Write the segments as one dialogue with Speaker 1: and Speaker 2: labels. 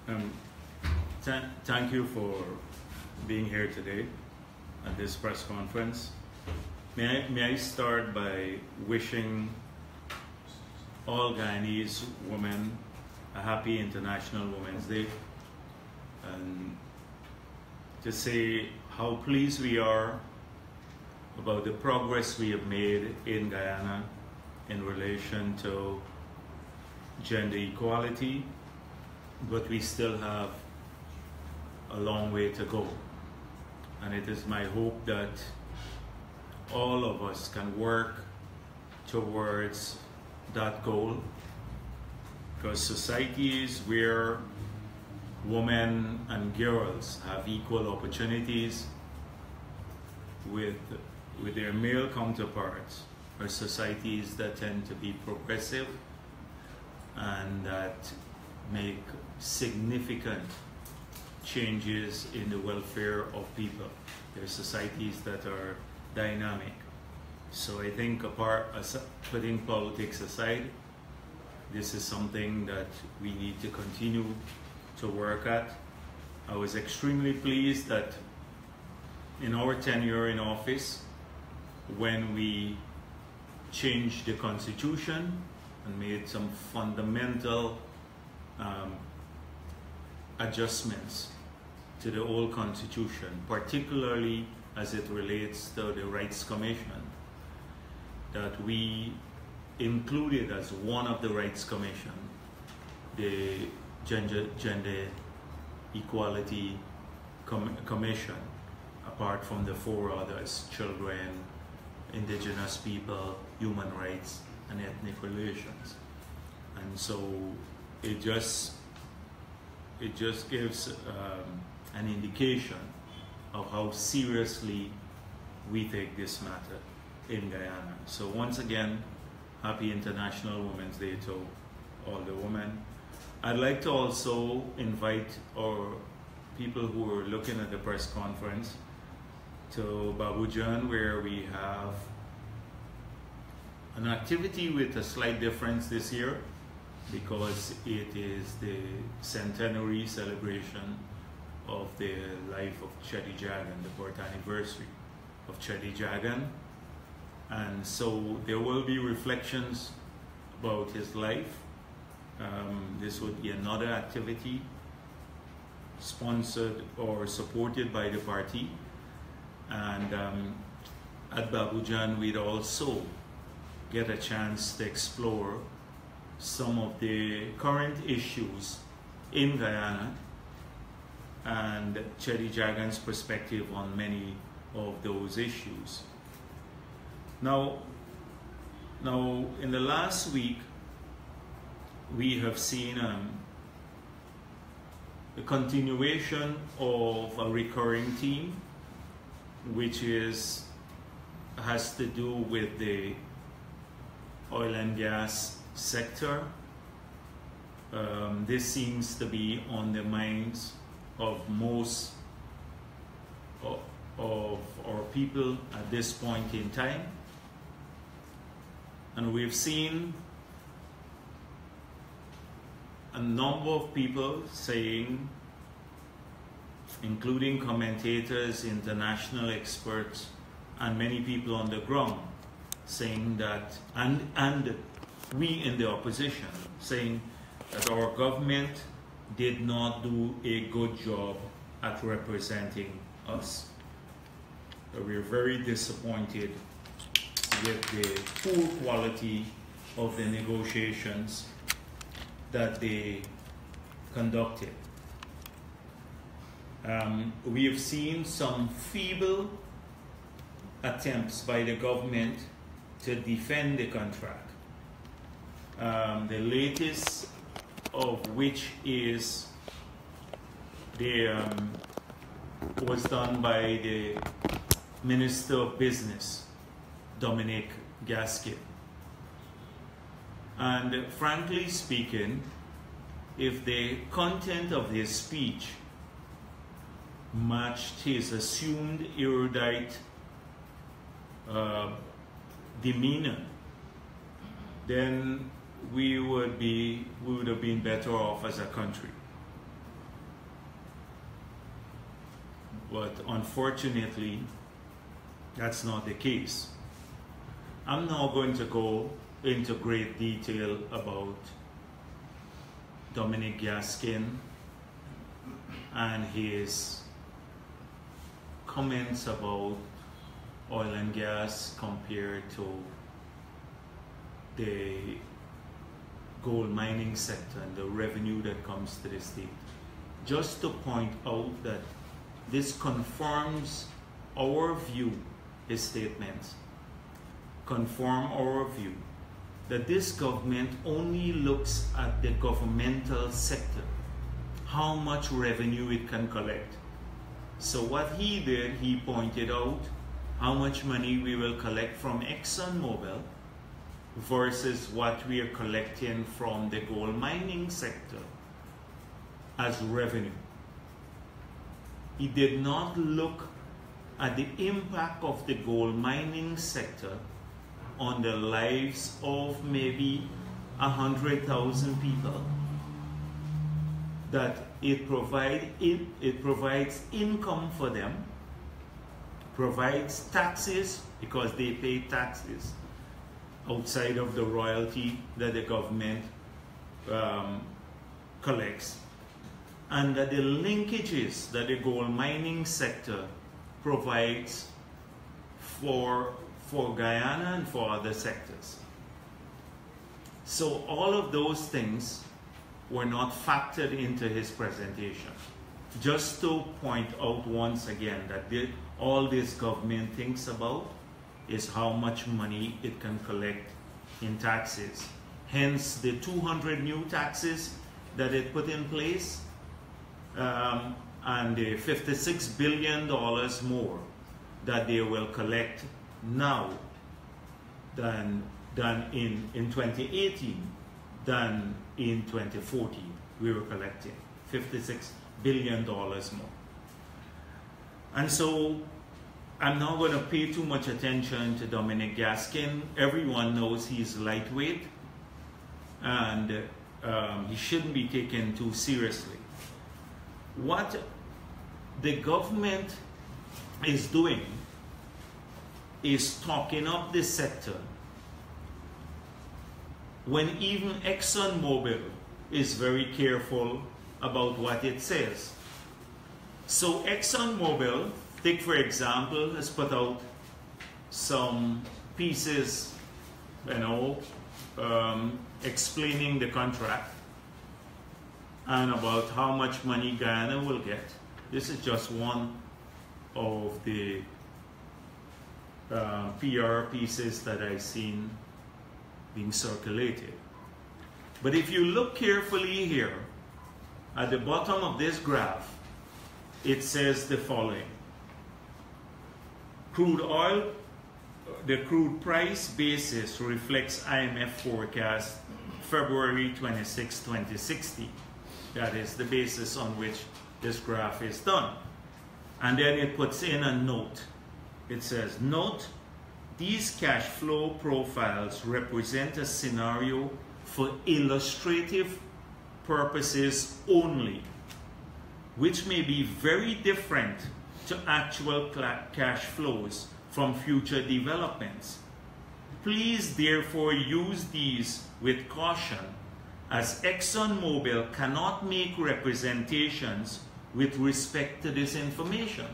Speaker 1: Um, Thank you for being here today at this press conference. May I start by wishing all Guyanese women a happy International Women's Day, and to say how pleased we are about the progress we have made in Guyana in relation to gender equality, but we still have a long way to go. And it is my hope that all of us can work towards that goal, because societies where women and girls have equal opportunities with their male counterparts are societies that tend to be progressive and that make significant changes in the welfare of people. They're societies that are dynamic. So I think putting politics aside, this is something that we need to continue to work at. I was extremely pleased that in our tenure in office, when we changed the Constitution and made some fundamental adjustments to the old Constitution, particularly as it relates to the Rights Commission, that we included as one of the Rights Commission the Gender Equality Commission, apart from the four others: children, indigenous people, human rights, and ethnic relations. And so it just gives an indication of how seriously we take this matter in Guyana. So once again, happy International Women's Day to all the women. I'd like to also invite our people who are looking at the press conference to Babujan, where we have an activity with a slight difference this year, because it is the centenary celebration of the life of Cheddi Jagan, the birth anniversary of Cheddi Jagan. And so there will be reflections about his life. This would be another activity sponsored or supported by the party. And at Babujan, we'd also get a chance to explore some of the current issues in Guyana and Cheddi Jagan's perspective on many of those issues. Now in the last week, we have seen the continuation of a recurring theme, which has to do with the oil and gas sector. This seems to be on the minds of most of our people at this point in time. And we've seen a number of people saying, including commentators, international experts, and many people on the ground, saying that, and we in the opposition, saying that our government did not do a good job at representing us. We're very disappointed with the poor quality of the negotiations that they conducted. We have seen some feeble attempts by the government to defend the contract. The latest of which is was done by the Minister of Business, Dominic Gaskin. And frankly speaking, if the content of his speech matched his assumed erudite demeanor, then we would have been better off as a country. But unfortunately, that's not the case. I'm now going to go into great detail about Dominic Gaskin and his comments about oil and gas compared to the gold mining sector and the revenue that comes to the state. Just to point out that this confirms our view, his statements confirm our view that this government only looks at the governmental sector, how much revenue it can collect. So what he did, he pointed out how much money we will collect from ExxonMobil versus what we are collecting from the gold mining sector as revenue. He did not look at the impact of the gold mining sector on the lives of maybe 100,000 people, that it provides income for them, provides taxes because they pay taxes outside of the royalty that the government collects, and that the linkages that the gold mining sector provides for Guyana and for other sectors. So all of those things were not factored into his presentation. Just to point out once again that all this government thinks about is how much money it can collect in taxes. Hence the 200 new taxes that it put in place, and the $56 billion more that they will collect now than in 2018 than in 2014. We were collecting $56 billion more. And so I'm not going to pay too much attention to Dominic Gaskin. Everyone knows he's lightweight and he shouldn't be taken too seriously. What the government is doing is talking up this sector when even ExxonMobil is very careful about what it says. So ExxonMobil, take for example, has put out some pieces, explaining the contract and about how much money Guyana will get. This is just one of the PR pieces that I've seen being circulated. But if you look carefully here, at the bottom of this graph, it says the following. Crude oil, the crude price basis reflects IMF forecast February 26, 2060. That is the basis on which this graph is done. And then it puts in a note. It says, note, these cash flow profiles represent a scenario for illustrative purposes only, which may be very different to actual cash flows from future developments. Please therefore use these with caution, as ExxonMobil cannot make representations with respect to this information.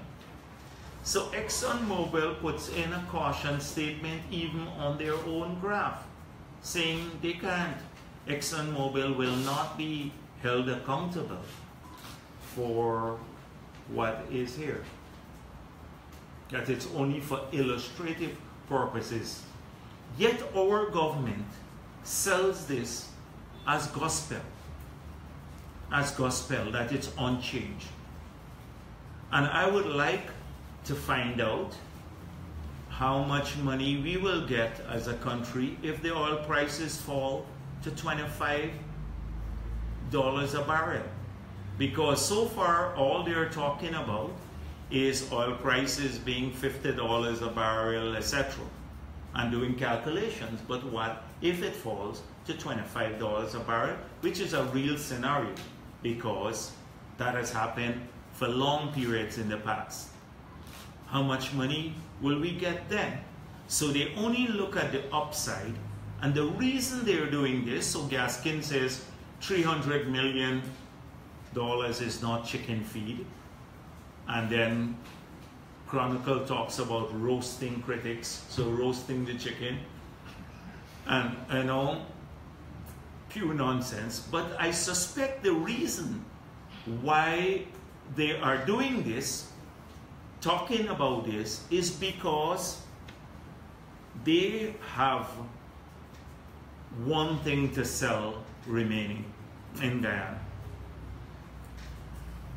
Speaker 1: So ExxonMobil puts in a caution statement even on their own graph, saying they can't. ExxonMobil will not be held accountable for what is here. That it's only for illustrative purposes. Yet our government sells this as gospel, that it's unchanged. And I would like to find out how much money we will get as a country if the oil prices fall to $25 a barrel. Because so far all they're talking about is oil prices being $50 a barrel, etc., and doing calculations. But what if it falls to $25 a barrel, which is a real scenario, because that has happened
Speaker 2: for long periods in the past. How much money will we get then? So they only look at the upside, and the reason they're doing this, so Gaskin says $300 million is not chicken feed, and then Chronicle talks about roasting critics, so roasting the chicken, and all pure nonsense. But I suspect the reason why they are doing this, talking about this, is because they have one thing to sell remaining in Guyana.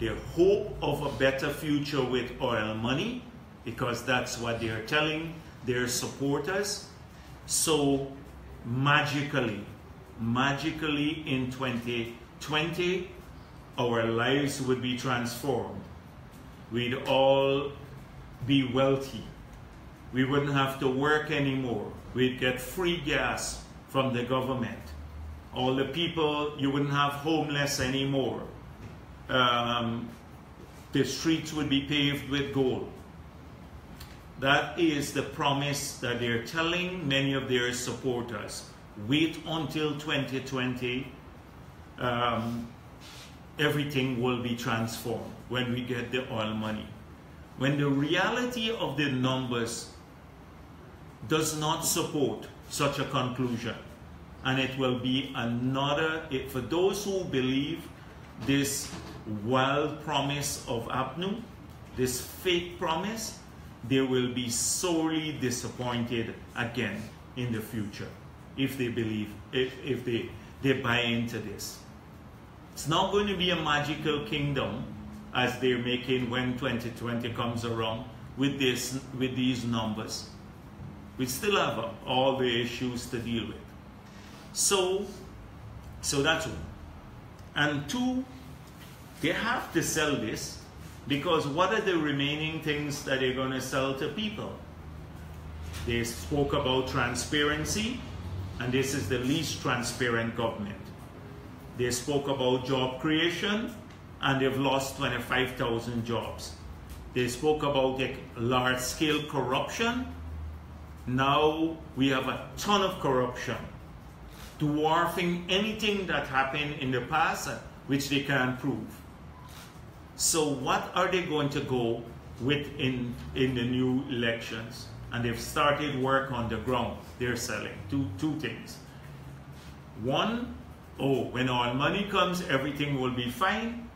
Speaker 2: Their hope of a better future with oil money, because that's what they're telling their supporters. So magically in 2020, our lives would be transformed. We'd all be wealthy. We wouldn't have to work anymore. We'd get free gas from the government. All the people, you wouldn't have homeless anymore. The streets would be paved with gold. That is the promise that they're telling many of their supporters. Wait until 2020, everything will be transformed when we get the oil money. When the reality of the numbers does not support such a conclusion, and it will be another, for those who believe this wild promise of APNU, this fake promise, they will be sorely disappointed again in the future if they believe, if they buy into this. It's not going to be a magical kingdom as they're making when 2020 comes around with these numbers. We still have all the issues to deal with. So that's one. And two, they have to sell this, because what are the remaining things that they're going to sell to people? They spoke about transparency, and this is the least transparent government. They spoke about job creation, and they've lost 25,000 jobs. They spoke about large-scale corruption. Now we have a ton of corruption, dwarfing anything that happened in the past, which they can't prove. So what are they going to go with in the new elections? And they've started work on the ground. They're selling two things. One, when oil money comes, everything will be fine,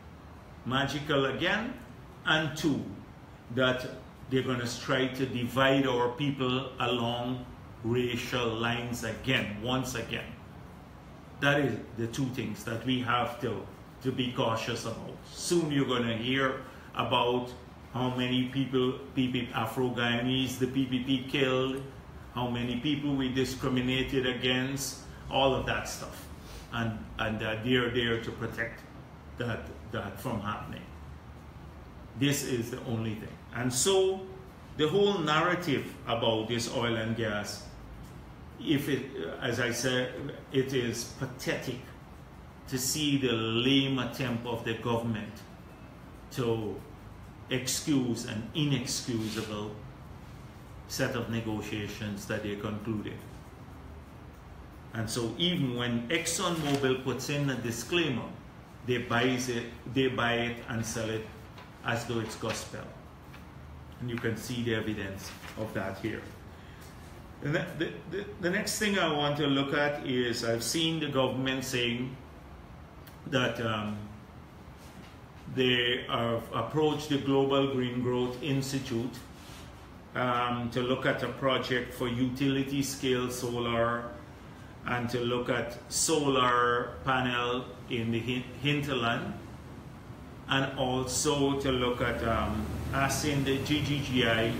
Speaker 2: magical again. And two, that they're going to try to divide our people along racial lines again, once again. That is the two things that we have to be cautious about. Soon you're going to hear about how many people Afro-Guyanese, the PPP killed, how many people we discriminated against, all of that stuff. And they're there to protect that from happening. This is the only thing. And so the whole narrative about this oil and gas, as I said, it is pathetic to see the lame attempt of the government to excuse an inexcusable set of negotiations that they concluded. And so even when ExxonMobil puts in a disclaimer, they buy it and sell it as though it's gospel. And you can see the evidence of that here. And the next thing I want to look at is, I've seen the government saying that they have approached the Global Green Growth Institute to look at a project for utility scale solar, and to look at solar panel in the hinterland, and also to look at asking the GGGI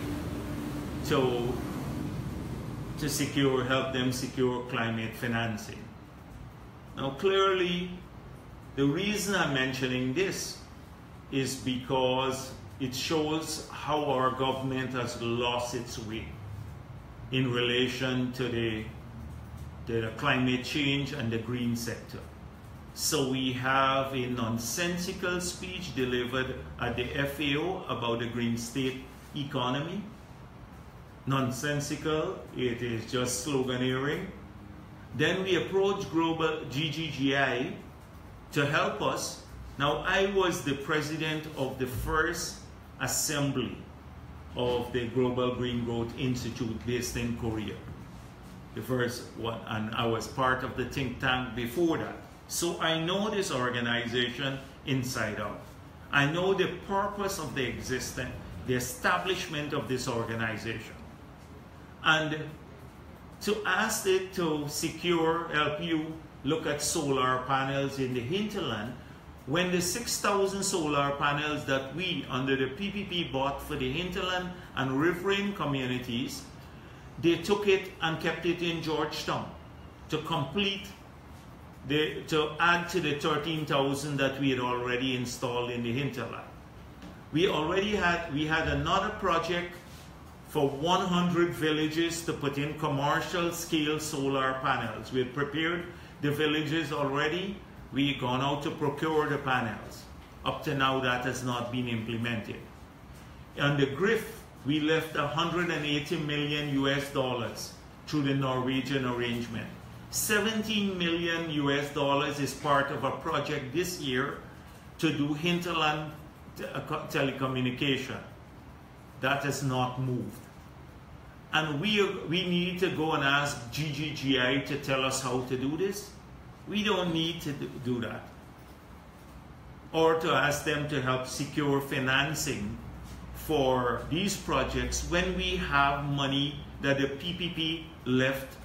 Speaker 2: to help them secure climate financing. Now clearly, the reason I'm mentioning this is because it shows how our government has lost its way in relation to the climate change and the green sector. So we have a nonsensical speech delivered at the FAO about the green state economy. Nonsensical, it is just sloganeering. Then we approach global GGGI to help us. Now, I was the president of the first assembly of the Global Green Growth Institute based in Korea. The first one, and I was part of the think tank before that. So I know this organization inside out. I know the purpose of the existence, the establishment of this organization. And to ask it to help you look at solar panels in the hinterland, when the 6,000 solar panels that we under the PPP bought for the hinterland and riverine communities, they took it and kept it in Georgetown to add to the 13,000 that we had already installed in the hinterland. We had another project for 100 villages to put in commercial scale solar panels. We had prepared the villages already. We had gone out to procure the panels. Up to now that has not been implemented. On the GRIF, we left $180 million through the Norwegian arrangement. $17 million is part of a project this year to do hinterland telecommunication. That has not moved. And we need to go and ask GGGI to tell us how to do this. We don't need to do that. Or to ask them to help secure financing for these projects when we have money that the PPP left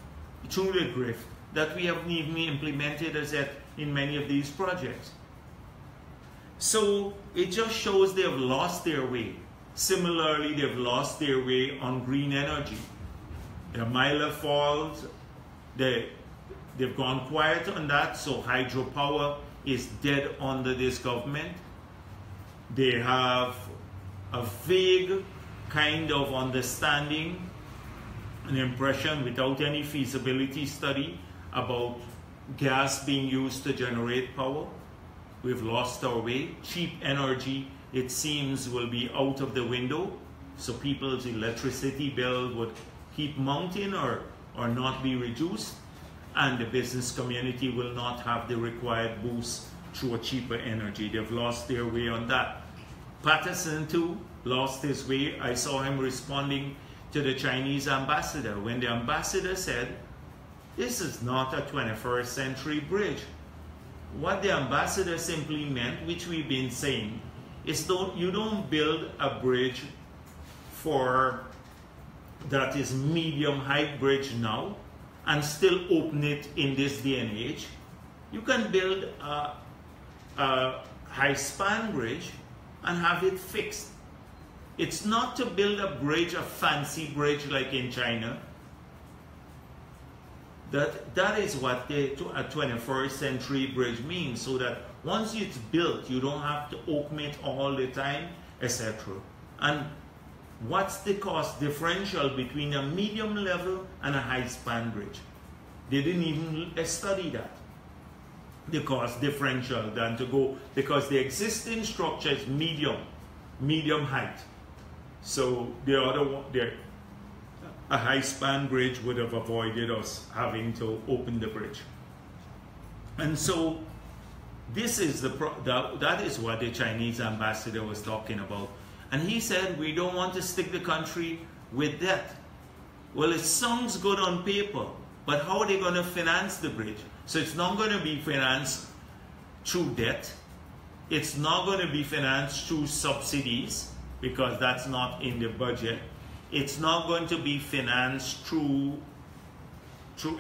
Speaker 2: through the GRIF that we haven't even implemented as yet in many of these projects. So it just shows they have lost their way. Similarly, they've lost their way on green energy. The Mila Falls, they've gone quiet on that, so hydropower is dead under this government. They have a vague kind of understanding, an impression without any feasibility study about gas being used to generate power. We've lost our way. Cheap energy, it seems, will be out of the window, so people's electricity bill would keep mounting or not be reduced, and the business community will not have the required boost through a cheaper energy. They've lost their way on that. Patterson too lost his way. I saw him responding to the Chinese ambassador when the ambassador said, this is not a 21st century bridge. What the ambassador simply meant, which we've been saying, is you don't build a bridge that is medium height bridge now and still open it in this day and age. You can build a high span bridge and have it fixed. It's not to build a bridge, a fancy bridge like in China. That is what a 21st century bridge means, so that once it's built, you don't have to open it all the time, etc. And what's the cost differential between a medium level and a high span bridge? They didn't even study that. The cost differential than to go, because the existing structure is medium height. So the other one, a high span bridge would have avoided us having to open the bridge. And so this is that is what the Chinese ambassador was talking about. And he said, we don't want to stick the country with debt. Well, it sounds good on paper, but how are they going to finance the bridge? So it's not going to be financed through debt. It's not going to be financed through subsidies, because that's not in the budget. It's not going to be financed through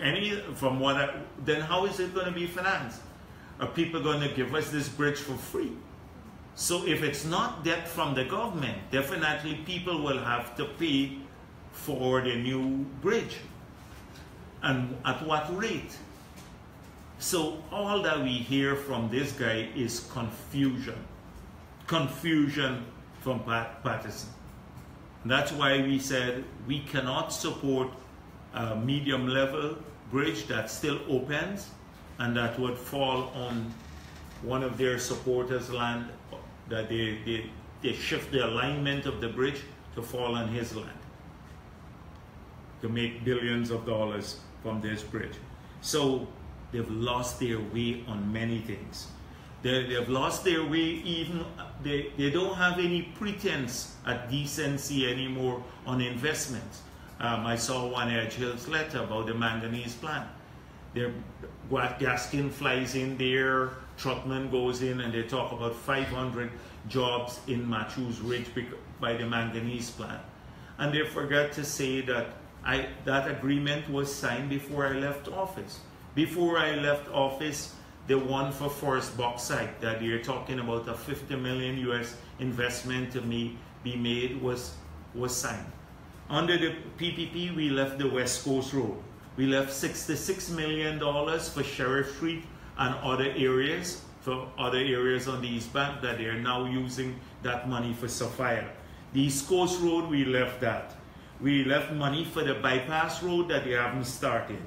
Speaker 2: any, then how is it going to be financed? Are people going to give us this bridge for free? So if it's not debt from the government, definitely people will have to pay for the new bridge. And at what rate? So all that we hear from this guy is confusion. Confusion from Patterson. That's why we said we cannot support medium level bridge that still opens and that would fall on one of their supporters' land, that they shift the alignment of the bridge to fall on his land to make billions of dollars from this bridge. So they've lost their way on many things. They've lost their way, even they don't have any pretense at decency anymore on investments. I saw one Edge Hills letter about the manganese plant. Gaskin flies in there, Truckman goes in, and they talk about 500 jobs in Matthews Ridge by the manganese plant. And they forgot to say that that agreement was signed before I left office. Before I left office, the one for Forest Bauxite that you're talking about, a $50 million US investment to be made, was signed. Under the PPP, we left the West Coast Road. We left $66 million for Sheriff Street and other areas, on the East Bank, that they are now using that money for Sapphire. The East Coast Road, we left that. We left money for the bypass road that they haven't started.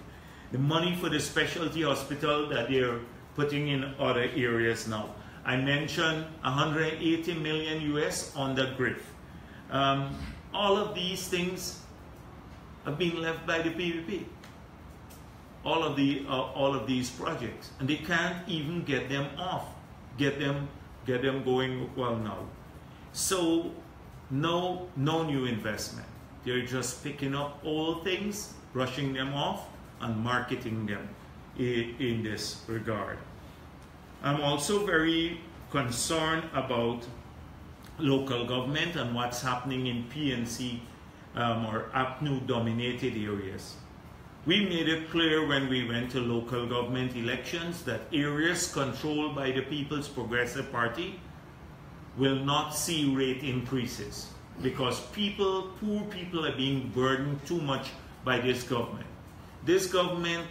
Speaker 2: The money for the specialty hospital that they're putting in other areas now. I mentioned 180 million US on the GRIF. All of these things have been left by the PPP. All of these projects, and they can't even get them off, get them going well now. So no new investment. They're just picking up old things, brushing them off, and marketing them in this regard. I'm also very concerned about local government and what's happening in PNC or APNU-dominated areas. We made it clear when we went to local government elections that areas controlled by the People's Progressive Party will not see rate increases because poor people are being burdened too much by this government. This government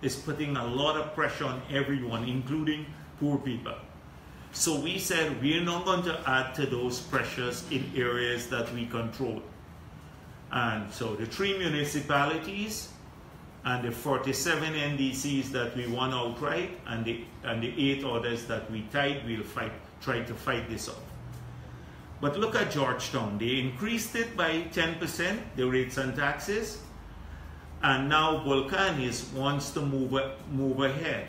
Speaker 2: is putting a lot of pressure on everyone, including poor people. So we said we're not going to add to those pressures in areas that we control. And so the 3 municipalities and the 47 NDCs that we won outright, and the 8 others that we tied, we'll try to fight this off. But look at Georgetown. They increased it by 10%, the rates and taxes, and now Volcanis wants to move ahead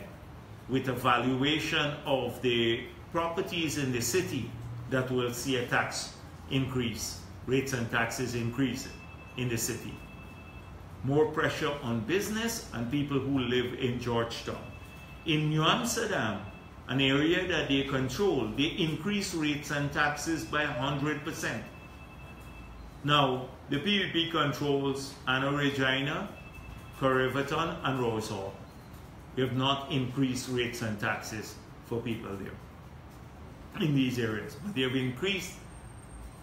Speaker 2: with a valuation of the properties in the city that will see a tax increase, rates and taxes increase in the city. More pressure on business and people who live in Georgetown. In New Amsterdam, an area that they control, they increase rates and taxes by 100%. Now, the PPP controls Anna Regina, Corriverton, and Rose Hall. We have not increased rates and taxes for people there in these areas, but they have increased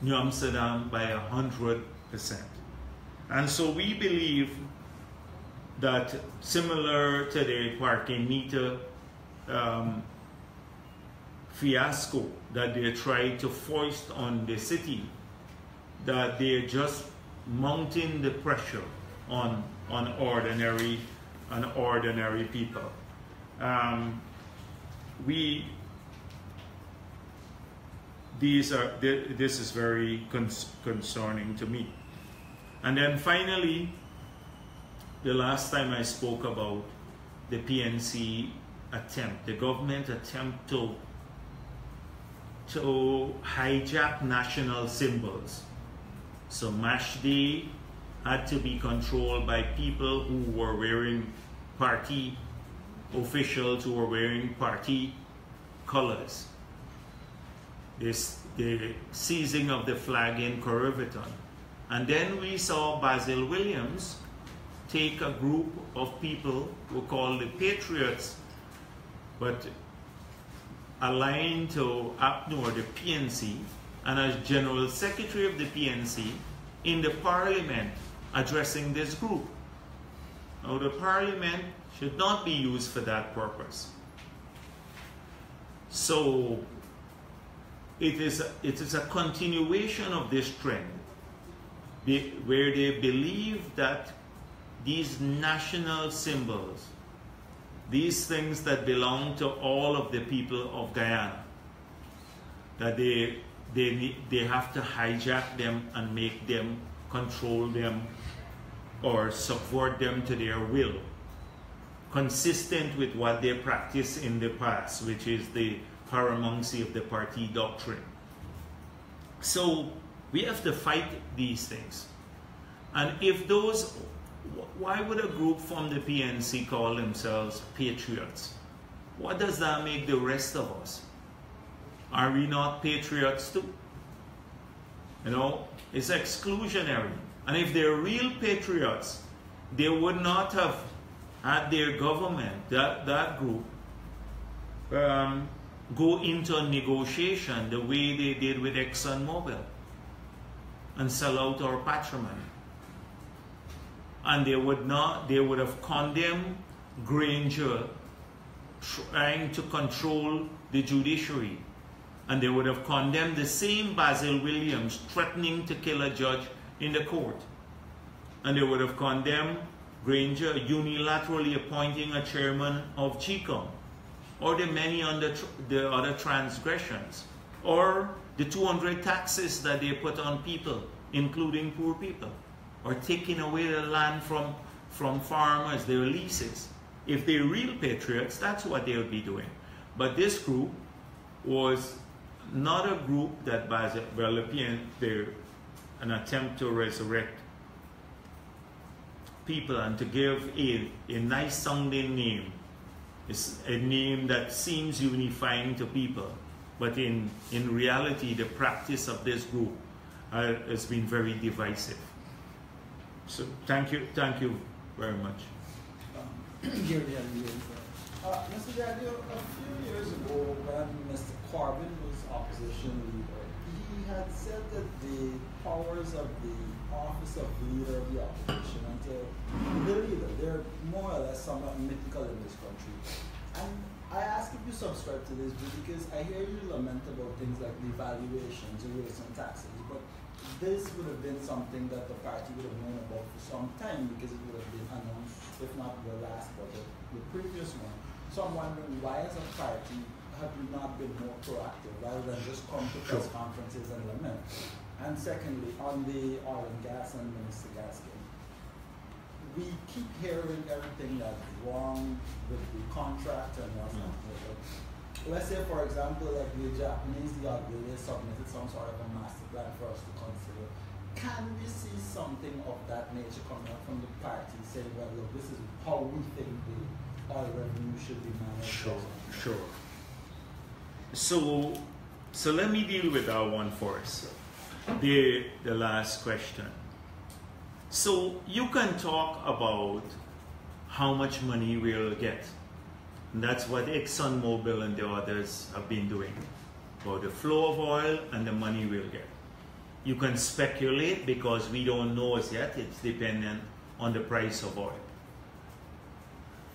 Speaker 2: New Amsterdam by 100%. And so we believe that similar to the parking meter fiasco that they tried to foist on the city, that they're just mounting the pressure on ordinary people. This is very concerning to me. And then finally, the last time I spoke about the PNC attempt, the government attempt to hijack national symbols. So Mash Day had to be controlled by people who were wearing party, officials who were wearing party colors. The seizing of the flag in Corriverton. And then we saw Basil Williams take a group of people who are called the Patriots, but aligned to APNU or the PNC, and as General Secretary of the PNC in the Parliament addressing this group. Now the Parliament should not be used for that purpose. So it is a continuation of this trend where they believe that these national symbols these things that belong to all of the people of Guyana, that they have to hijack them and make them, control them, or subvert them to their will, consistent with what they practiced in the past, which is the paramountcy of the party doctrine. So we have to fight these things. And if those, why would a group from the PNC call themselves patriots? What does that make the rest of us? Are we not patriots too? You know, it's exclusionary. And if they're real patriots, they would not have had their government, that group, go into a negotiation the way they did with ExxonMobil and sell out our patrimony. And they would have condemned Granger trying to control the judiciary. And they would have condemned the same Basil Williams threatening to kill a judge in the court. And they would have condemned Granger unilaterally appointing a chairman of GCOM, or the many the other transgressions, or the 200 taxes that they put on people, including poor people, or taking away the land from farmers, their leases. If they're real patriots, that's what they would be doing. But this group was not a group that, they're an attempt to resurrect people and to give a nice sounding name. It's a name that seems unifying to people, but in reality the practice of this group has been very divisive. So thank you very much.
Speaker 3: Mr. Jagdeo, a few years ago when Mr. Corbyn was opposition leader, he had said that the powers of the office of leader of the opposition until the leader, they're more or less somewhat mythical in this country. And I ask if you subscribe to this view because I hear you lament about things like devaluations and raising taxes, but this would have been something that the party would have known about for some time because it would have been announced, if not the last budget, the previous one. So I'm wondering why as a party have you not been more proactive rather than just come to press conferences and lament? And secondly, on the oil and gas and Minister Gaskin, we keep hearing everything that's wrong with the contract and what's not good. Let's say, for example, like the Japanese, the Australia submitted some sort of a master plan for us to consider. Can we see something of that nature coming out from the party saying, well, look, this is how we think the oil revenue should be managed?
Speaker 2: Sure. So let me deal with that one first. The last question. So you can talk about how much money we'll get. And that's what ExxonMobil and the others have been doing. About the flow of oil and the money we'll get. You can speculate because we don't know as yet. It's dependent on the price of oil.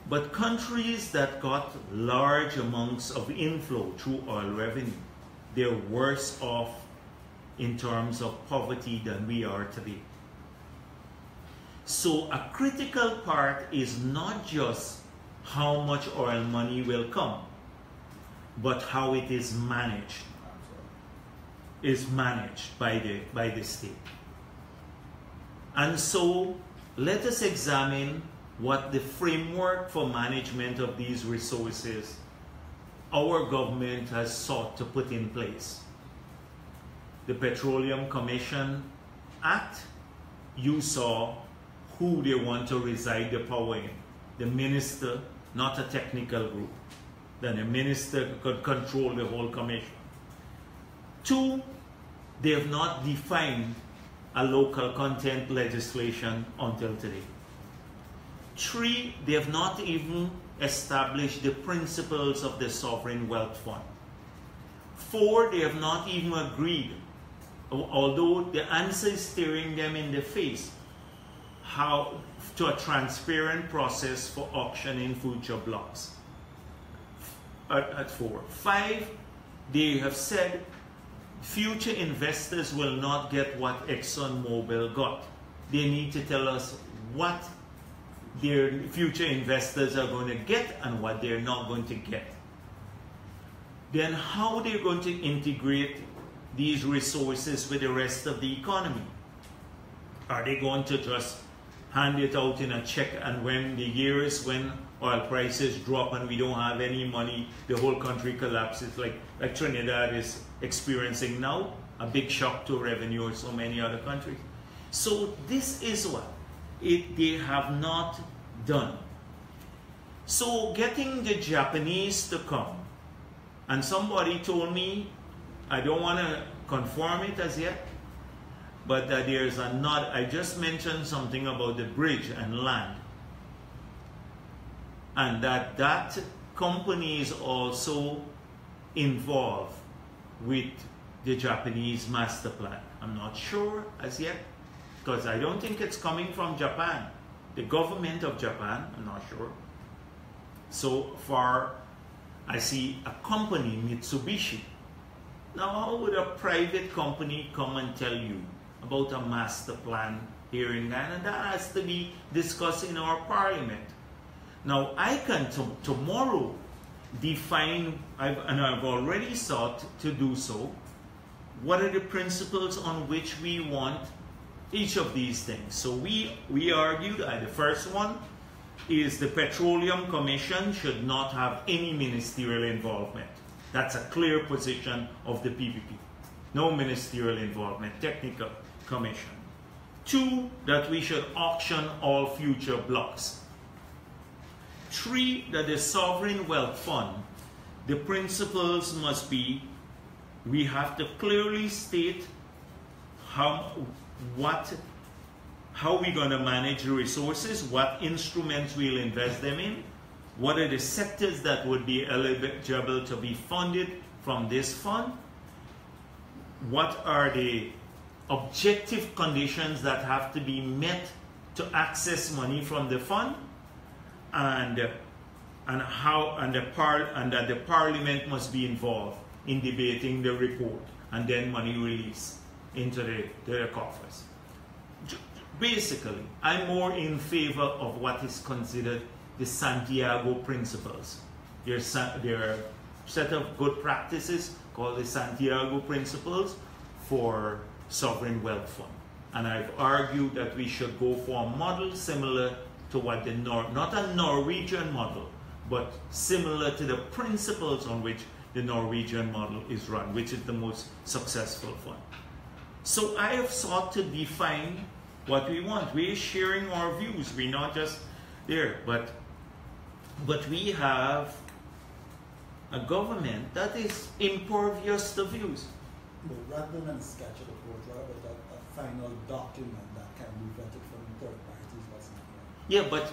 Speaker 2: But countries that got large amounts of inflow through oil revenue, they're worse off in terms of poverty than we are today. So a critical part is not just how much oil money will come, but how it is managed. Is managed by the state. And so let us examine what the framework for management of these resources our government has sought to put in place. The Petroleum Commission Act, you saw who they want to reside the power in. The minister, not a technical group. Then the minister could control the whole commission. 2, they have not defined a local content legislation until today. 3, they have not even established the principles of the Sovereign Wealth Fund. 4, they have not even agreed, although the answer is staring them in the face, how to a transparent process for auctioning future blocks. At 4. 5, they have said future investors will not get what ExxonMobil got. They need to tell us what their future investors are going to get and what they're not going to get. Then how they're going to integrate these resources with the rest of the economy? Are they going to just hand it out in a check, and when the years when oil prices drop and we don't have any money, the whole country collapses like Trinidad is experiencing now, a big shock to revenue or so many other countries? So this is what they have not done. So getting the Japanese to come, and somebody told me, I don't want to confirm it as yet, but that there's another, I just mentioned something about the bridge and land, and that company is also involved with the Japanese master plan. I'm not sure as yet, because I don't think it's coming from Japan. The government of Japan, I'm not sure. So far, I see a company, Mitsubishi. Now, how would a private company come and tell you about a master plan here in Ghana? That has to be discussed in our parliament. Now, I can tomorrow define, and I've already sought to do so, what are the principles on which we want each of these things. So we argued that the first one is the Petroleum Commission should not have any ministerial involvement. That's a clear position of the PPP. No ministerial involvement, technical commission. 2, that we should auction all future blocks. 3, that the Sovereign Wealth Fund, the principles must be, we have to clearly state how we're going to manage the resources, what instruments we'll invest them in, what are the sectors that would be eligible to be funded from this fund, what are the objective conditions that have to be met to access money from the fund, and that the parliament must be involved in debating the report, and then money released into the coffers. Basically, I'm more in favor of what is considered the Santiago Principles. There are a set of good practices called the Santiago Principles for Sovereign Wealth Fund. And I've argued that we should go for a model similar to what not a Norwegian model, but similar to the principles on which the Norwegian model is run, which is the most successful fund. So I have sought to define what we want. We're sharing our views. We're not just there, but we have a government that is impervious to views.
Speaker 3: But rather than sketch of the report, rather than a final document that can be vetted from third parties, what's not right?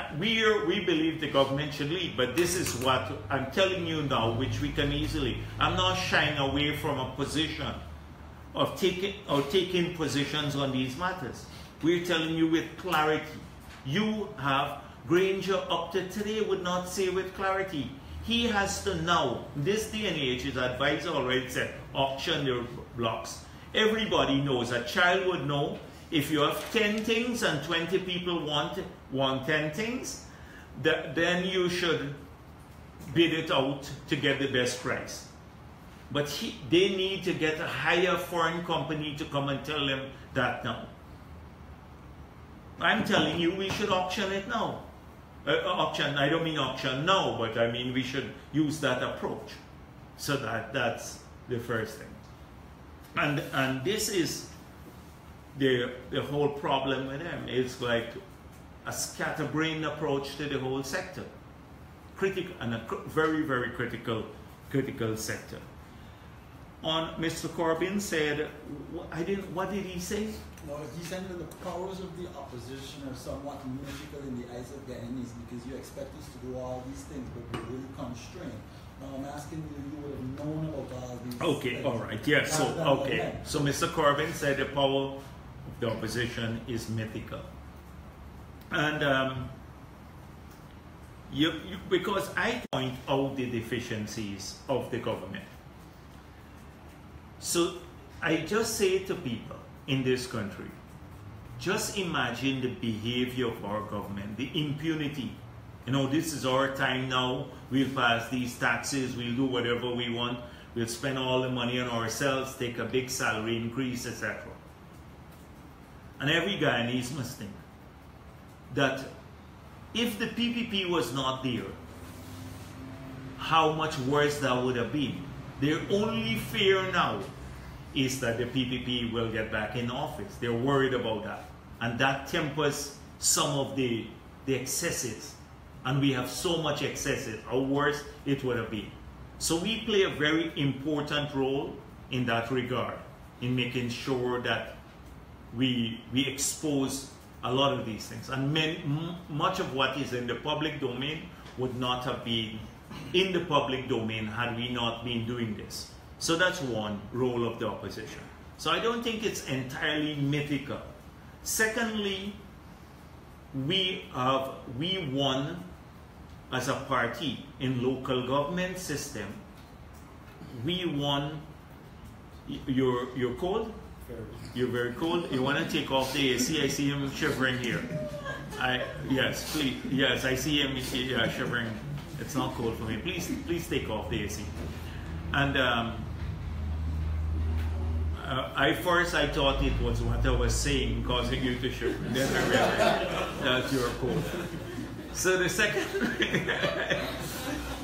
Speaker 2: Yeah, we believe the government should lead, but this is what I'm telling you now, which we can easily. I'm not shying away from a position of taking positions on these matters. We're telling you with clarity. You have Granger up to today would not say with clarity. He has to now, this day and age, his advisor already said, auction your blocks. Everybody knows, a child would know, if you have 10 things and 20 people want 10 things, then you should bid it out to get the best price. But they need to get a higher foreign company to come and tell them that now. I'm telling you, we should auction it now. I don't mean auction now, but I mean we should use that approach. So that's the first thing. And this is the whole problem with them. It's like a scatterbrained approach to the whole sector. And a very, very critical sector. Mr. Corbyn said, what did he say?
Speaker 3: No, he said that the powers of the opposition are somewhat mythical in the eyes of Ghanaians because you expect us to do all these things, but we're really constrained. Now I'm asking you would have known about all these things.
Speaker 2: All right, yeah, so Mr. Corbyn said the power of the opposition is mythical. And because I point out the deficiencies of the government. So I just say to people in this country, just imagine the behavior of our government, the impunity. You know, this is our time now. We'll pass these taxes, we'll do whatever we want, we'll spend all the money on ourselves, take a big salary increase, etc. And every Guyanese must think that if the PPP was not there, how much worse that would have been. Their only fear now is that the PPP will get back in office. They're worried about that. And that tempers some of the excesses. And we have so much excesses, how worse it would have been. So we play a very important role in that regard, in making sure that we expose a lot of these things. And much of what is in the public domain would not have been in the public domain had we not been doing this. So that's one role of the opposition. So I don't think it's entirely mythical. Secondly, we won as a party in local government system. We won. You're cold? You're very cold. You want to take off the AC? I see him shivering here. Yes, please. Yes, I see him shivering. It's not cold for me. Please take off the AC. And I thought it was what I was saying causing you to shiver. Then I realized that you're cold. So the second,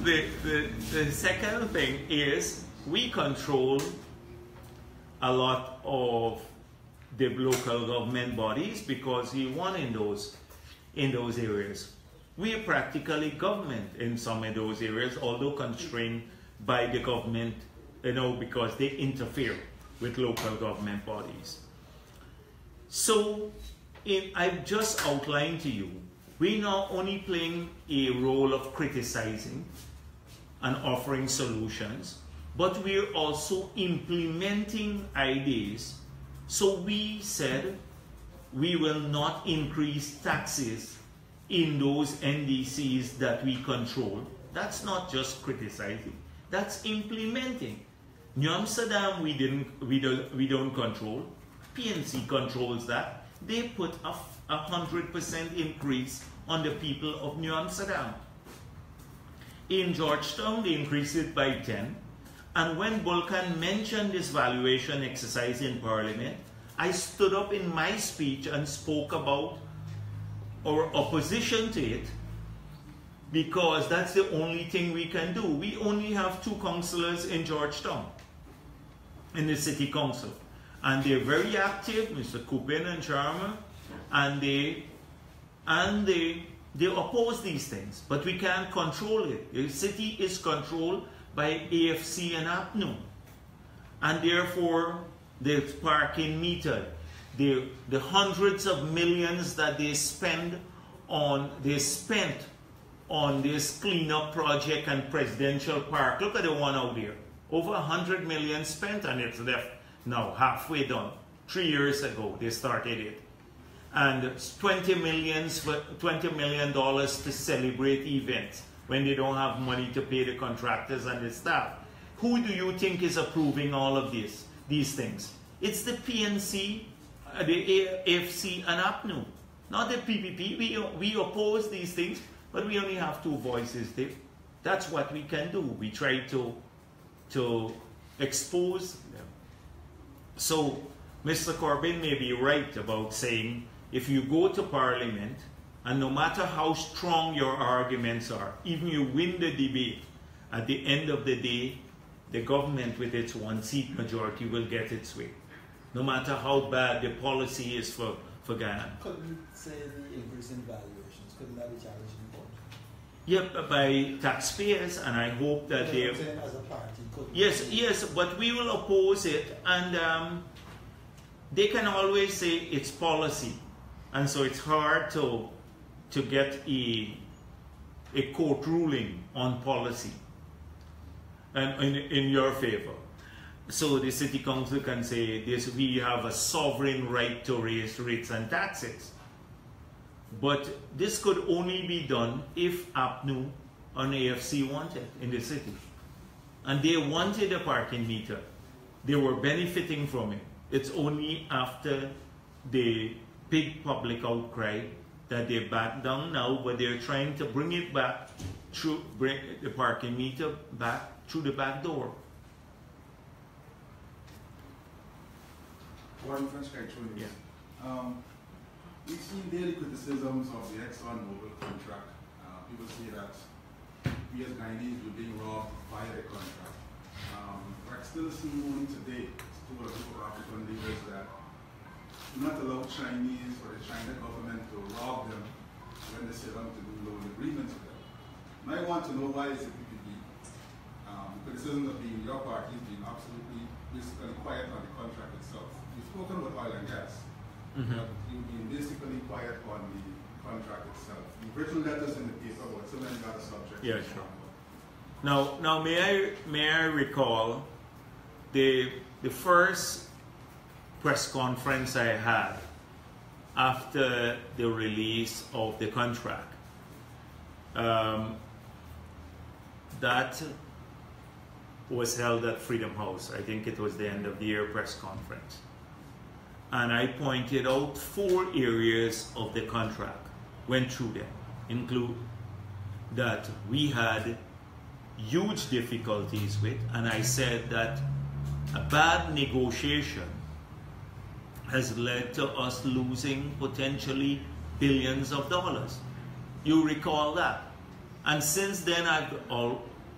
Speaker 2: the second thing is we control a lot of the local government bodies because we won in those areas. We are practically government in some of those areas, although constrained by the government, because they interfere with local government bodies. So I've just outlined to you, we're not only playing a role of criticizing and offering solutions, but we're also implementing ideas. So we said we will not increase taxes in those NDCs that we control. That's not just criticizing, that's implementing. New Amsterdam we don't control. PNC controls that. They put a 100% increase on the people of New Amsterdam. In Georgetown they increased it by 10. And when Bulkan mentioned this valuation exercise in Parliament, I stood up in my speech and spoke about our opposition to it, because that's the only thing we can do. We only have 2 councillors in Georgetown, in the city council. And they're very active, Mr. Kupin and Sharma, and they oppose these things, but we can't control it. The city is controlled by AFC and APNU, and therefore the parking meter, the hundreds of millions that they spent on this cleanup project and presidential park. Look at the one out there, over 100 million spent, and it's left now halfway done. 3 years ago they started it, and $20 million to celebrate events when they don't have money to pay the contractors and the staff. Who do you think is approving all of these things? It's the PNC, the AFC and APNU, not the PPP. We oppose these things, but we only have 2 voices. That's what we can do. We try to expose them. So Mr. Corbyn may be right about saying if you go to Parliament, and no matter how strong your arguments are, even you win the debate, at the end of the day, the government with its 1-seat majority will get its way. No matter how bad the policy is for Ghana.
Speaker 3: Couldn't say the increase in valuations, couldn't that be challenged in court?
Speaker 2: Yeah, by taxpayers, and I hope that they...
Speaker 3: As a party, couldn't
Speaker 2: Yes, but we will oppose it, and they can always say it's policy. And so it's hard to get a court ruling on policy and in your favor. So the city council can say this: we have a sovereign right to raise rates and taxes. But this could only be done if APNU and AFC wanted in the city. And they wanted a parking meter. They were benefiting from it. It's only after they big public outcry that they back down now, but they're trying to bring it back through, bring the parking meter back through the back door.
Speaker 4: One French actually.
Speaker 2: Yeah.
Speaker 4: We've seen daily criticisms of the ExxonMobil contract. People say that we as Guyanese were being robbed via the contract. We're still seeing only today to a group of African leaders that do not allow Chinese or the China government to rob them when they sit down to do loan agreements with them. And I want to know why is the PPP criticism of being your party is being absolutely basically quiet on the contract itself. You've spoken about oil and gas. You've been basically quiet on the contract itself. You've written letters in the paper about so many other subjects.
Speaker 2: Yeah, sure. Now may I recall the first press conference I had after the release of the contract. That was held at Freedom House. I think it was the end of the year press conference. And I pointed out 4 areas of the contract, went through them, include that we had huge difficulties with, and I said that a bad negotiation has led to us losing potentially billions of dollars. You recall that? And since then I've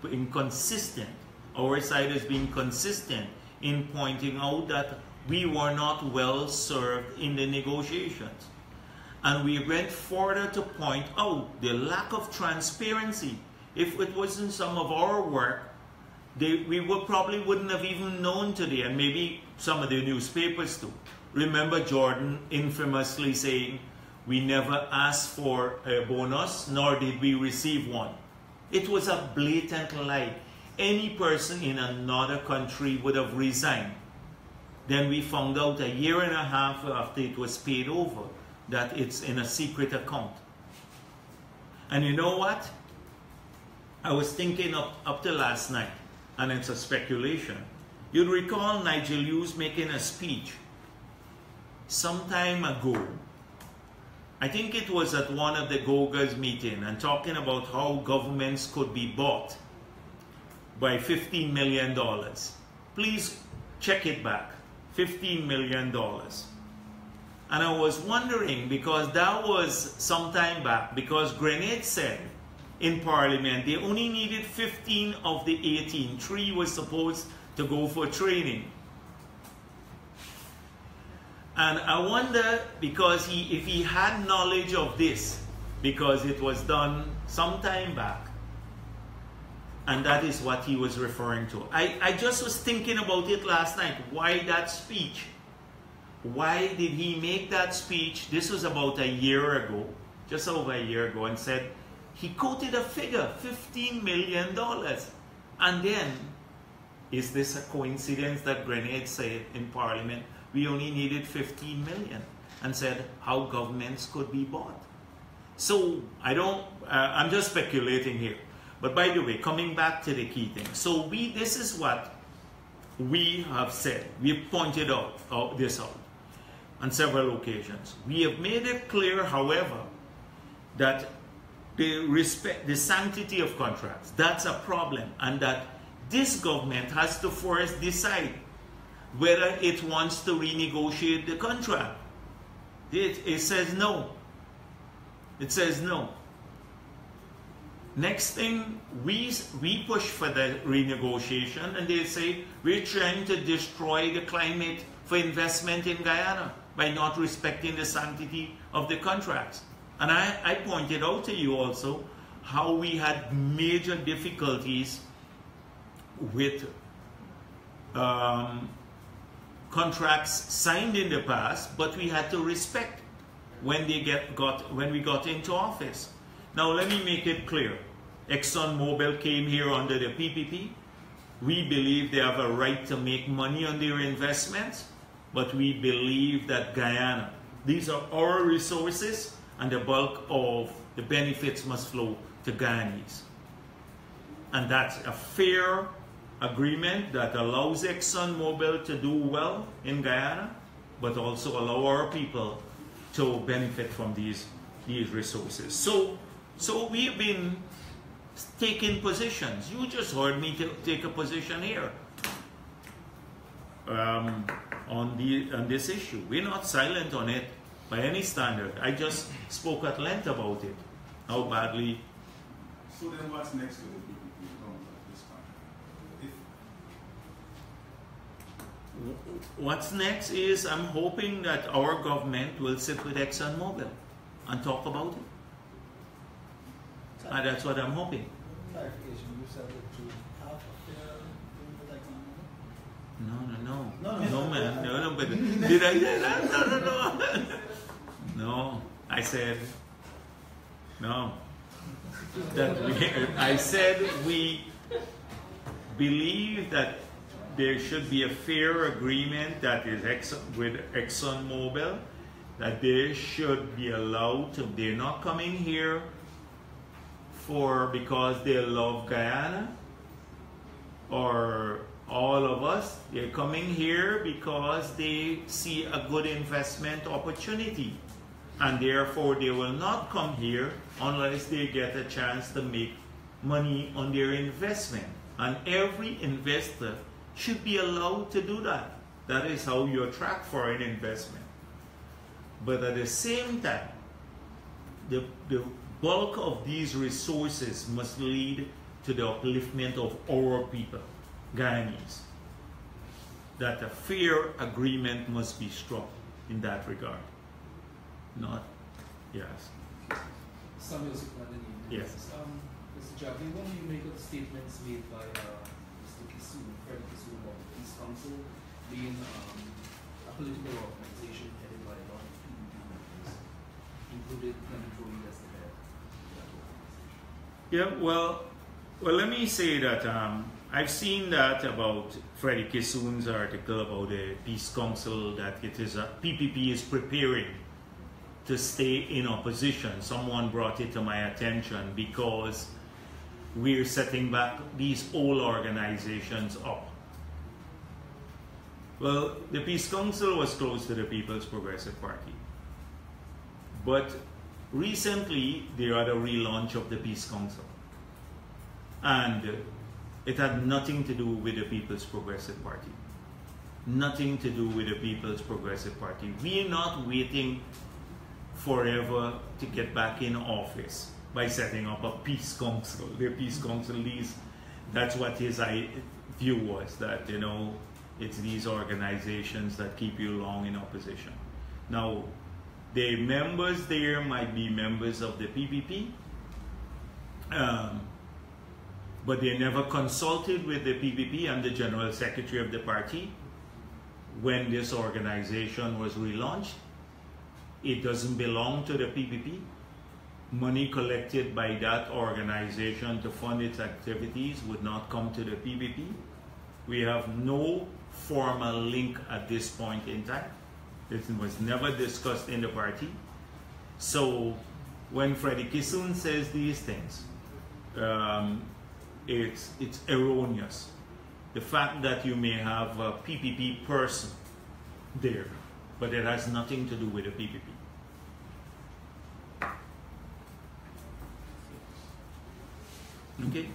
Speaker 2: been consistent, our side has been consistent in pointing out that we were not well served in the negotiations. And we went further to point out the lack of transparency. If it wasn't some of our work, we probably wouldn't have even known today, and maybe some of the newspapers too. Remember Jordan infamously saying, "We never asked for a bonus, nor did we receive one." It was a blatant lie. Any person in another country would have resigned. Then we found out a year and a half after it was paid over that it's in a secret account. And you know what? I was thinking up to last night, and it's a speculation. You'd recall Nigel Hughes making a speech some time ago. I think it was at one of the Goga's meeting, and talking about how governments could be bought by $15 million. Please check it back. $15 million. And I was wondering, because that was some time back, because Grenade said in Parliament they only needed 15 of the 18. 3 was supposed to go for training. And I wonder, because if he had knowledge of this, because it was done some time back, and that is what he was referring to. I just was thinking about it last night. Why that speech? Why did he make that speech? This was about a year ago, just over a year ago, and said, he quoted a figure, $15 million. And then, is this a coincidence that Grenade said in Parliament, we only needed 15 million, and said how governments could be bought? So, I'm just speculating here. But by the way, coming back to the key thing. So this is what we have said. We have pointed this out on several occasions. We have made it clear, however, that the sanctity of contracts, that's a problem, and that this government has to first decide whether it wants to renegotiate the contract. It says no. It says no. Next thing, we push for the renegotiation, and they say we're trying to destroy the climate for investment in Guyana by not respecting the sanctity of the contracts. And I pointed out to you also how we had major difficulties with contracts signed in the past, but we had to respect when we got into office. Now let me make it clear. ExxonMobil came here under the PPP. We believe they have a right to make money on their investments, but we believe that Guyana, these are our resources, and the bulk of the benefits must flow to Guyanese. And that's a fair agreement that allows ExxonMobil to do well in Guyana, but also allow our people to benefit from these resources. So we've been taking positions. You just heard me take a position here on this issue. We're not silent on it by any standard. I just spoke at length about it. How badly.
Speaker 4: So then what's next to the PPP in terms of this contract?
Speaker 2: What's next is I'm hoping that our government will sit with ExxonMobil and talk about it. And that's what I'm hoping.
Speaker 3: Clarification, you said that you have a fair agreement with ExxonMobil?
Speaker 2: No, man. No, but did I say that? No. I said, no. I said we believe that there should be a fair agreement that is with ExxonMobil, that they should be allowed to, they're not coming here because they love Guyana or all of us. They're coming here because they see a good investment opportunity, and therefore they will not come here unless they get a chance to make money on their investment. And every investor should be allowed to do that. That is how you attract foreign investment. But at the same time, the bulk of these resources must lead to the upliftment of our people, Guyanese. That a fair agreement must be struck in that regard. Not, yes.
Speaker 5: Samuel Sukmadan.
Speaker 2: Yes.
Speaker 5: Mr. Jagdeo, when you make of the statements made by Mr. Kisoon, Fred Kisoon, about the Peace Council being a political organization headed by a lot of PPP members, included Nandipuri as the head of that organization?
Speaker 2: Yeah, well, let me say that I've seen that about Freddie Kisoon's article about the Peace Council, that it is PPP is preparing to stay in opposition. Someone brought it to my attention because we're setting back these old organizations up. Well, the Peace Council was close to the People's Progressive Party. But recently, they had a relaunch of the Peace Council. And it had nothing to do with the People's Progressive Party. Nothing to do with the People's Progressive Party. We're not waiting forever to get back in office by setting up a peace council. The peace council that's what his view was, that, you know, it's these organizations that keep you long in opposition. Now, the members there might be members of the PPP, but they never consulted with the PPP and the General Secretary of the party when this organization was relaunched. It doesn't belong to the PPP. Money collected by that organization to fund its activities would not come to the PPP. We have no formal link at this point in time. It was never discussed in the party. So when Freddie Kisoon says these things, it's erroneous. The fact that you may have a PPP person there, but it has nothing to do with the PPP. Okay?